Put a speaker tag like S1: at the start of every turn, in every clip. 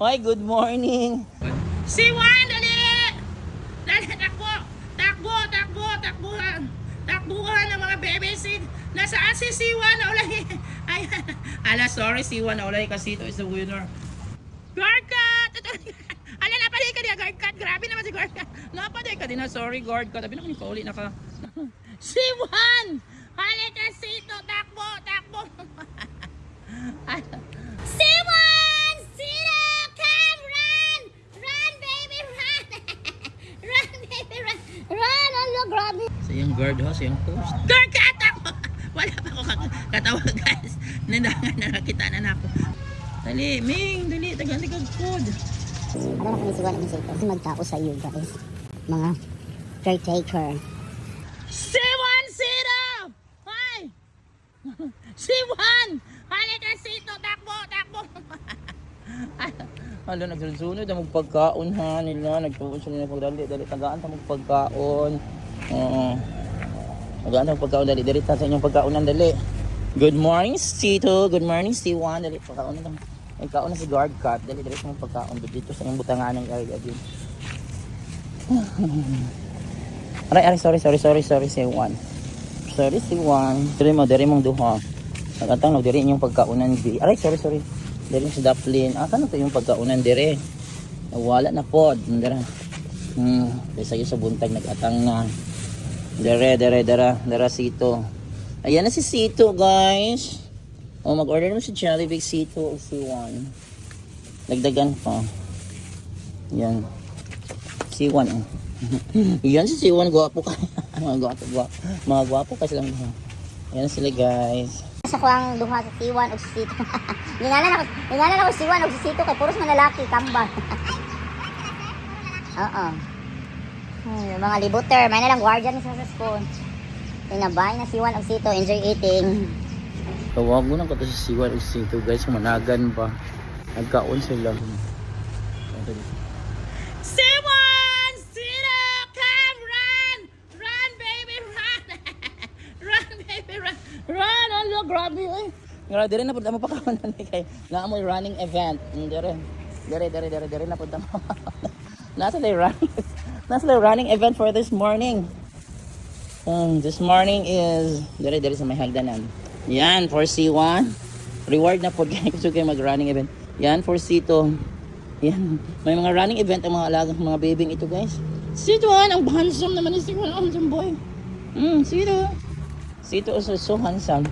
S1: Hi, good morning.
S2: Si Juan, dali! Dali, takbo! Takbo, takbo, takbuhan! Takbuhan ng mga bebesin! Nasaan si Siwan na ulay? Ay, sorry, Siwan na ulay kasi ito is the winner. Guard cut! Ala, napaday ka niya, guard cut! Grabe naman si guard cut! Napaday ka din na, sorry, guard cut. Sabi na ko, pauli na ka. Siwan! Halika, Sito! Takbo, takbo!
S3: Siwan! Sino? Come, run! Run, baby, run! Run, baby, run! Run! Ano, grabe!
S1: Sa iyong guard ha, sa iyong post.
S2: Guard cut! Takbo! Wala pa ako katawag, guys. Nandangan na nakita na ako. Dali, Ming! Dali, tagal-tagal food.
S3: Ano na kami siwan ang sito? Kasi magtao sa iyo, guys. Mga caretaker.
S2: Siwan, Sino! Hi! Siwan! Halika, Sito! Takbo, takbo!
S1: Hala, nagsunod ang magpagkaon ha nila. Nagtuon sila na pagdali. Dali, tagaan ta magpagkaon. Oo. Tagaan ta magpagkaon. Dali, dali ta sa inyong pagkaonan. Dali. Good morning, Sito. Good morning, Siwan. Dali, pagkaon na lang. Nagkaon na si guard cut. Dali, dali sa mga pagkaon. Dito sa inyong butangan ng area din. Aray, sorry, Siwan. Sorry, Siwan. Dali mong duha. Nagkatang nagdiri inyong pagkaunan. Aray, sorry. Dali sa daplin. Saan ito yung pagkaunan dire? Nawala na po. Dara. Kaysa yung sa buntag nag-atang na. Dara Sito. Ayan na si Sito, guys. Mag-order naman si Jollibee, Sito o C1. Dagdagan pa. Yan. C1. Yan si C1. Gwapo ka. Mga gwapo kasi lang. Ayan sila, guys.
S3: Sa ko ang duha sa siwan o si sito. Ningalan ako si siwan o si sito kay puros na lalaki, kambal. Oo. Yung mga libuter, may nalang guardian sa school. Tinabay na siwan o sito, enjoy eating.
S1: Tawag mo lang ka to si C1 o Sito, guys. Managan pa. Nagkaon sila.
S2: Siwan! Sino! Come, run! Run, baby, run! Run, baby, run! Run! Ano, grabe, eh!
S1: Nga, dire na po mo pagkaonan kay nga mo running event. Dire na po mo. Nasa the running event for this morning. This morning is dire sa may hagdanan. Yan for C1. Reward na po gusto kayo mag-running event. Yan for Sito. Yan. May mga running event ang mga alagang mga babying ito, guys. C1, ang handsome naman ni C1. Handsome boy. Sito so handsome.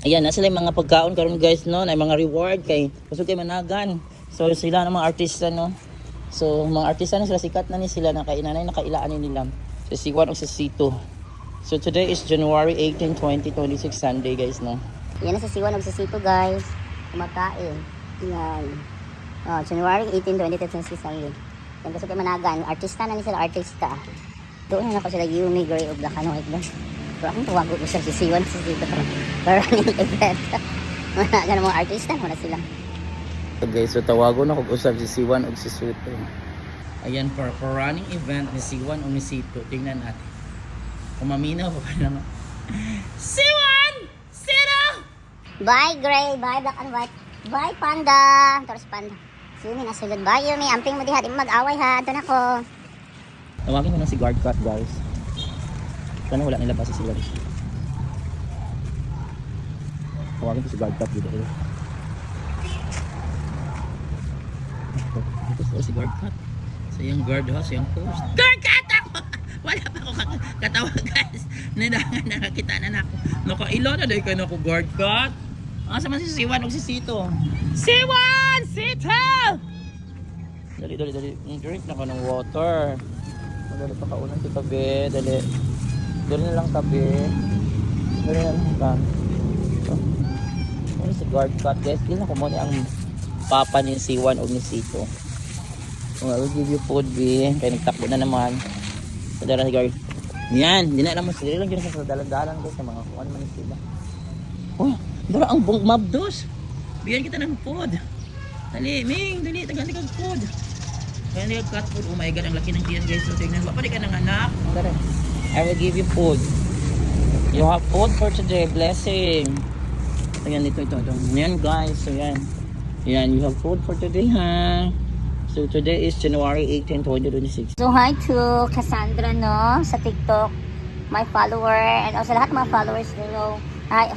S1: Ayan, nasa lang mga pagkaon karon guys, no? Na mga reward kay gusto kayo managan. So sila ng mga artista, no? So mga artista na sila, sikat na ni sila, nakailaan nila. So C1 o sa Sito. So today is January 18, 2026 Sunday, guys, no?
S3: Yan na sa siwan o si sito, guys. Kumakain. Yan. January 18, 2026 Sunday. Yan gusto kayo managan. Artista na ni sila, artista. Doon na ako sila Yumi, Gray o Black and White, guys. Pero akong tuwago ko siya si siwan si sito para running event. Managan ng mga artista, wala sila.
S1: So guys, so tawagon na kung usap si C1 o si Sito. Ayan, for running event ni C1 o ni Sito. Tingnan natin. Kumaminaw pa naman.
S2: Siwan! Sino!
S3: Bye, Gray. Bye, Black and White. Bye, Panda. Taros Panda. Yumi, nasulod. Bye, Yumi. Amping mo diha. Di mo mag-away, ha. Doon ako.
S1: Tawagin ko na si guard cut, guys. Sana wala nila pa si sila. Tawagin ko si guard cut dito. Ito si guard cut. Sa iyong guard ha, sa iyong post.
S2: Guard cut! Takbo! Wala pa ako katawag, guys. Nandangan na nakita na ako. Nakaila na dahil ka na ako guard cut. Asa man si Siwan o si Sito? Siwan! Sito!
S1: Dali. Drink na ka ng water. Dali pa kaunan si tabi. Dali na lang tabi. Dali na lang ka. Ano si guard cut, guys? Dili na ko muna ang papa ni C1 o ni Sito. I will give you food, B. Kaya nagtakbo na naman. So, dala si guard. Yan. Di na naman sila lang dyan sa dalan-dalan, guys. Sa mga kung ano man sila. Oh, dala ang mabdos. Bigyan kita ng food. Dali, Ming. Dali, tagal-tagal food. Kaya cat food. Oh my God, ang laki ng tiyan, guys. So, tignan. Bapa, di ka ng anak. Dali. I will give you food. You have food for today. Blessing. Ayan, ito. Yan, guys. So, yan. Yan, you have food for today, ha? So, today is January 18, 2026.
S3: So hi to Cassandra no sa TikTok, my follower and also lahat ng mga followers nyo. Hi,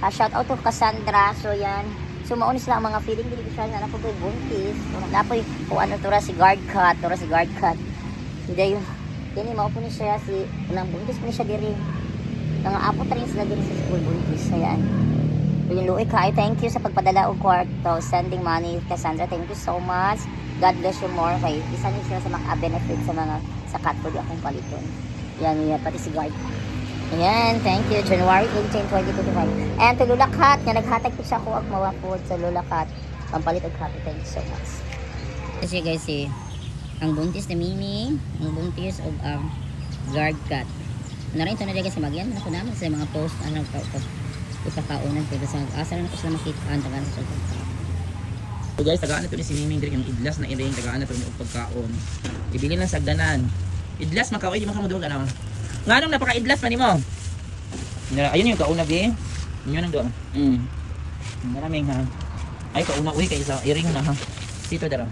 S3: shout out to Cassandra. So yan. So mauna sila ang mga feeling beneficiary na po buntis. So napoy kung ano to ra si guard cut, Hindi yun mao po ni siya si unang buntis po ni siya diri. Mga apo rin sila diri sa school buntis. Ayan. So yung Luik hi, thank you sa pagpadala og kwarto, sending money Cassandra. Thank you so much. God bless you more kay isa ni sila sa mga benefit sa mga sa cat food akong paliton. Yan pati si guard. Ayan, thank you. January 18, 2025. And to Lula Cat, nga naghatag ko siya ako ang mga food sa Lula Cat. Pampalit og happy. Thank you so much. Kasi guys, ang buntis na Mimi, ang buntis og guard cat. Narin ito na guys, magyan na ko naman sa mga post ano kakaunan pero sa asa na ko sila makita ang tagaan sa
S1: So guys, tagaan na ito ni si Miming Drink, yung idlas na iring, tagaan na ito yung pagkaon. Ibili lang sagdanan. Idlas, makaway, di makamudog ka naman. Nga nung napaka-idlas pa ni mo. Ayun yung kauna, be. Yun ang doon. Maraming ha. Ay, kauna, uy, kayo sa iring na ha. Sito dara.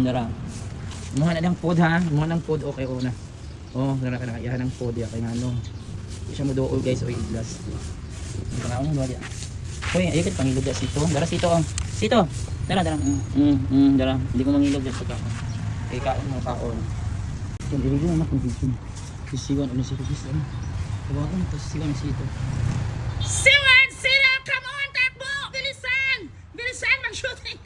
S1: Dara. Muha na ng food ha. Muha ng food, okay, una. Oh, dara ka na, iyahan ng food, ya, kaya nga no. Hindi siya mo dool guys, o idlas. Ang kauna, doon, ya. Uy, ayun, pangilog ya, sito. Dara, sito, oh. Sito. Dara. Dara. Hindi ko mangilog dyan sa kaon. Kaya kaon mo kaon. Yung ilog na kung video. Sisiwan o nisito sisiwan. Tawagan ito sisiwan nisito.
S2: Siwan! Sila! Come on! Takbo! Bilisan! Bilisan! Mag-shooting!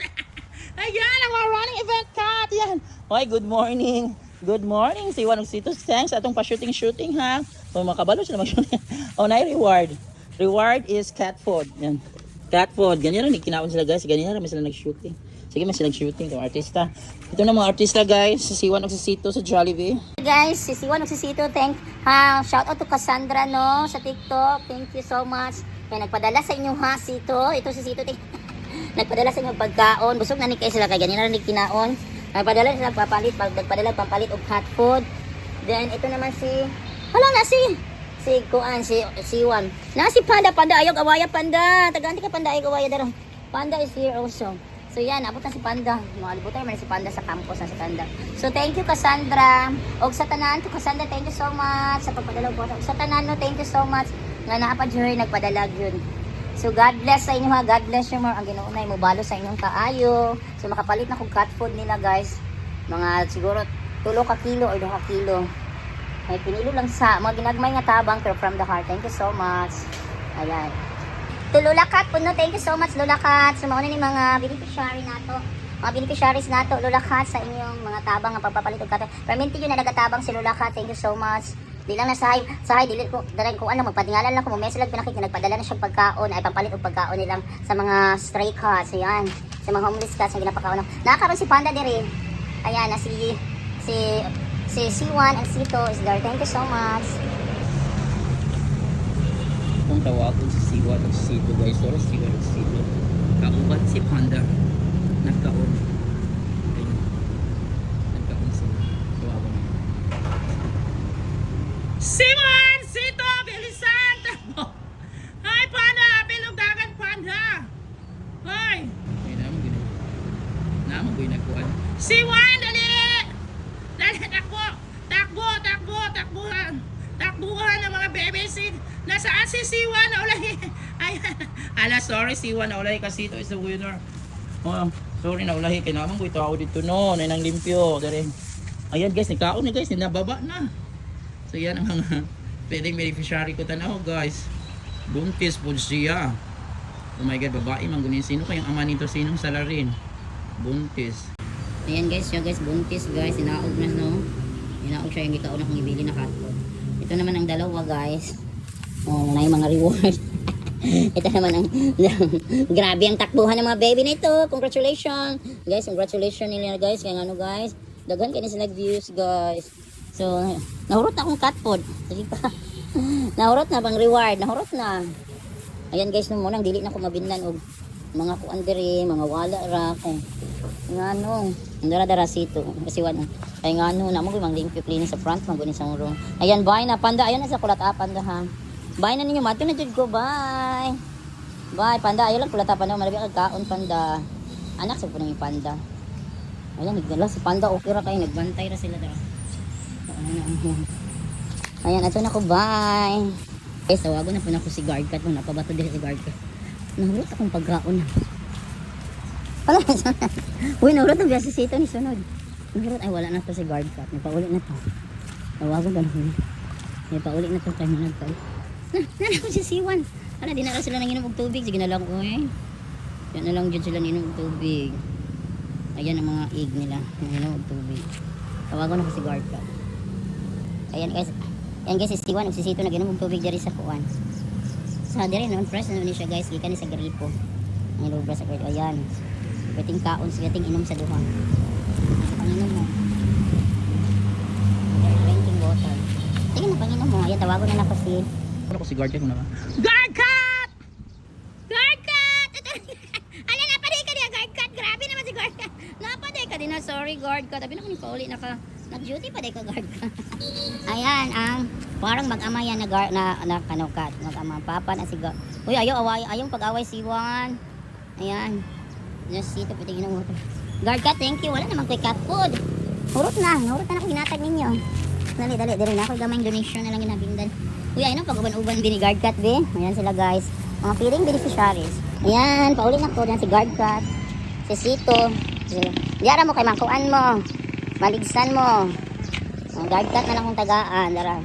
S2: Ayan! Ang mga running event cat! Yan!
S1: Hoy, good morning. Good morning. Siwan og sito. Thanks atong pa-shooting ha. Kung makabalo sila mag-shooting. Oh, na reward. Reward is cat food. Yan. Cat food. Ganyan rin kinaon sila guys. Ganyan rin sila nag-shooting. Sige, mas nag-shooting itong artista. Ito na mga artista guys, si Siwan o si Sito sa Jollibee.
S3: Guys, si Siwan o si Sito, shout out to Cassandra no sa TikTok. Thank you so much. Kaya nagpadala sa inyo ha, Sito. Ito si Sito. Nagpadala sa inyo pagkaon. Busog na ni kayo sila kaya ganyan na rin kinaon. Nagpadala sila pampalit og cat food. Then ito naman si Siwan. Na si Panda ayog awaya Panda. Taganti ka Panda ayog awaya daro. Panda is here also. So yan, abot na si Panda. Malibutan naman si Panda sa campus na si Panda. So thank you Cassandra. Og sa tanan to Cassandra, thank you so much sa pagpadala ko. Sa tanan no, thank you so much. Nga naapadyoy nagpadala yun. So God bless sa inyo ha. God bless you more. Ang Ginoo na mo balo sa inyong kaayo. So makapalit na kog cat food nila guys. Mga siguro 3 ka kilo or 2 ka kilo. May pinilo lang sa mga ginagmay nga tabang pero from the heart. Thank you so much. Ayan. To Lula Cat po no, thank you so much Lula Cat. So mauna ni mga beneficiary nato. Mga beneficiaries nato Lula Cat sa inyong mga tabang nga pagpapalit og cat. Perminti yun na nagatabang si Lula Cat. Thank you so much. Di lang na sahay dili ko dalan ko ano magpatingalan lang ko mo message lang pinakita nagpadala na siya pagkaon ay pampalit og pagkaon nilang sa mga stray cats. Ayan. Sa mga homeless cats nga ginapakaon. Nakakaroon si Panda diri. Ayan na si C1 and C2 is there. Thank you so much.
S1: Kung tawagin si Siwan o si Sito guys, or si Siwan o si Sito. Kauban si Panda. Nagkaon. Ayun. Nagkaon sila. Tawagan mo.
S2: Siwan! Sito! Bilisan! Takbo! Hi Panda! Bilugdagan Panda! Hoy!
S1: Ay, naman ginagawa.
S2: Siwan! Dali! Dali! Takbuhan ng mga bebesid. Nasaan si Siwan na ulahi? Ayan. Ala, sorry Siwan na ulahi kasi ito is the winner. Oh, sorry na ulahi. Kaya naman ko ito ako dito no. Nay nang limpyo. Dari. Ayan guys, nagkaon na guys. Nababa na. So yan ang mga pwedeng beneficiary ko tanaw guys. Buntis po siya. Oh my god, babae man gunin. Sino kayang ama nito? Sinong salarin? Buntis.
S3: Ayan guys, buntis guys. Inaog na no. Inaog siya yung ikaw na kung ibili na cat food. Ito naman ang dalawa guys. Oh, na yung mga reward. Ito naman ang grabe ang takbuhan ng mga baby na ito. Congratulations. Guys, congratulations nila guys. Kaya ano guys, daghan kayo sila views guys. So, nahurot na akong cat food. Sige pa. Nahurot na bang reward. Nahurot na. Ayan guys, nung munang dili na ko mabinlan og mga kuandiri, mga wala ra ko. Nga no, dara sito kasi wala. Ay nga no, namo ko mang limpyo clean sa front, magunin sa room. Ayan, bye na Panda. Ayan na sa kulat Panda ha. Bye na ninyo, mato na jud ko. Bye. Bye, panda. Ayaw lang pula ta panda. Malabi ka kaon, panda. Anak, sa po yung panda. Ayan, nagdala si panda. Okay ra kayo. Nagbantay ra sila. Tara. Ayan, ato na ko. Bye. Okay, tawago na po na ko si guard cat. Napabato din si guard cat. Nahulot akong pagkaon na. Wala na sunod. Uy, nahulot ang biasa sito ni sunod. Nahulot. Ay, wala na to si guard cat. Nagpaulit na to. Tawago ba na ko. Nagpaulit na to. Kaya mo nagpaulit. Nana ko si Siwan. Ano, di na sila nanginom og tubig. Sige na lang ko eh. Yan na lang dyan sila nanginom og tubig. Ayan ang mga egg nila. Nanginom og tubig. Tawago na ko si guard cat. Ayan guys. Ayan guys, si Siwan. Si Sito naginom og tubig dyan sa kuwan. Sa diri naman fresh na naman siya guys. Gikan ni sa gripo. Ang lubra sa guard. Ayan. Pwedeng kaon. Pwedeng inom sa duha. Panginom mo. Drinking water. Sige na, panginom mo. Ayan, tawago na ko si...
S1: Ano ko si guard cat mo naman?
S2: Guard cat! Guard cat! Ala, napaday ka niya, guard cat. Grabe naman si guard cat. Napaday ka din na, sorry, guard cat. Tabi na ko ni pauli na ka. Nag-duty pa day ka, guard cat. Ayan, ang parang mag-ama yan na guard na kanukat. Mag-ama. Papa na si guard. Uy, ayaw pag-away si Juan. Ayan. Just sito, pwede yun ang water. Guard cat, thank you. Wala naman ko'y cat food. Hurot na ako ginatag ninyo. Dali na ako gamayng donation na lang ginabingdan. Uy, ayun ang pag-uban-uban din ni guard cat, be. Ayan sila, guys. Mga feeling beneficiaries. Ayan, paulit na ko. Ayan si guard cat. Si Sito. Diara mo kay makuan mo. Maligsan mo. Ang guard cat na lang kong tagaan. Dara.